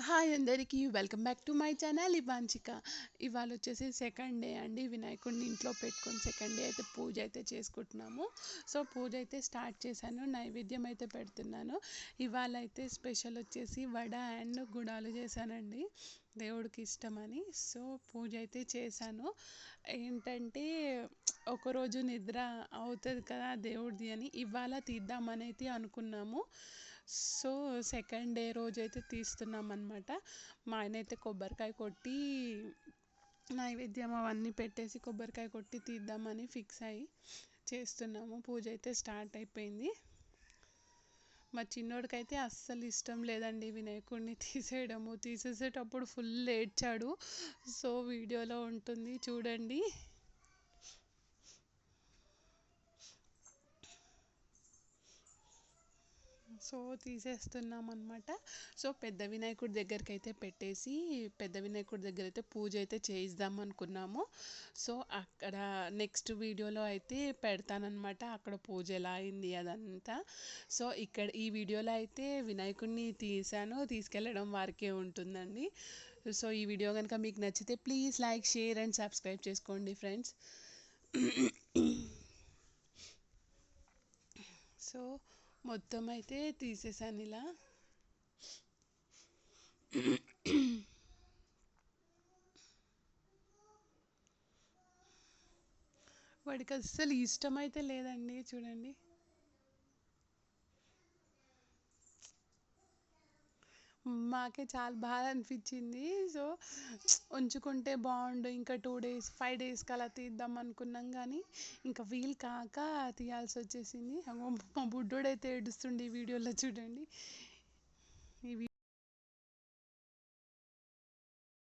Hi అందరికీ welcome back to my channel ఇవాంచిక. ఇవాళ వచ్చేసి సెకండ్ డే అండి. వినాయకుడిని ఇంట్లో పెట్టుకొని సెకండ్ డే అయితే పూజ అయితే చేసుకుంటున్నాము. సో పూజ అయితే స్టార్ట్ చేశాను, నైవేద్యం అయితే పెడుతున్నాను. ఇవాళ అయితే స్పెషల్ వచ్చేసి వడ అండ్ గుడాలు చేశానండి, దేవుడికి ఇష్టమని. సో పూజ అయితే చేశాను. ఏంటంటే ఒకరోజు నిద్ర అవుతుంది కదా దేవుడిది అని ఇవాళ తీద్దామని అయితే అనుకున్నాము. సో సెకండ్ డే రోజు అయితే తీస్తున్నాం అనమాట. మా ఆయన అయితే కొబ్బరికాయ కొట్టి నైవేద్యం అవన్నీ పెట్టేసి కొబ్బరికాయ కొట్టి తీద్దామని ఫిక్స్ అయ్యి చేస్తున్నాము. పూజ అయితే స్టార్ట్ అయిపోయింది. మా చిన్నోడికైతే అస్సలు ఇష్టం లేదండి వినాయకుడిని తీసేయడము. తీసేసేటప్పుడు ఫుల్ ఏడ్చాడు. సో వీడియోలో ఉంటుంది చూడండి. సో తీసేస్తున్నాం అనమాట. సో పెద్ద వినాయకుడి దగ్గరికి అయితే పెట్టేసి పెద్ద వినాయకుడి దగ్గర అయితే పూజ అయితే చేయిద్దాం అనుకున్నాము. సో అక్కడ నెక్స్ట్ వీడియోలో అయితే పెడతానమాట, అక్కడ పూజ ఎలా అయింది అదంతా. సో ఇక్కడ ఈ వీడియోలో అయితే వినాయకుడిని తీసాను, తీసుకెళ్ళడం వారికే ఉంటుందండి. సో ఈ వీడియో కనుక మీకు నచ్చితే please like, share and subscribe చేసుకోండి ఫ్రెండ్స్. సో మొత్తం అయితే తీసేసాను ఇలా. వాడికి అస్సలు ఇష్టమైతే లేదండి చూడండి. మాకే చాలా బాధ అనిపించింది. సో ఉంచుకుంటే బాగుండు, ఇంకా 2 డేస్ 5 డేస్కి అలా తీద్దాం అనుకున్నాం కానీ ఇంకా వీలు కాక తీయాల్సి వచ్చేసింది. అగో మా బుడ్డోడైతే ఏడుస్తుండే ఈ వీడియోలో చూడండి.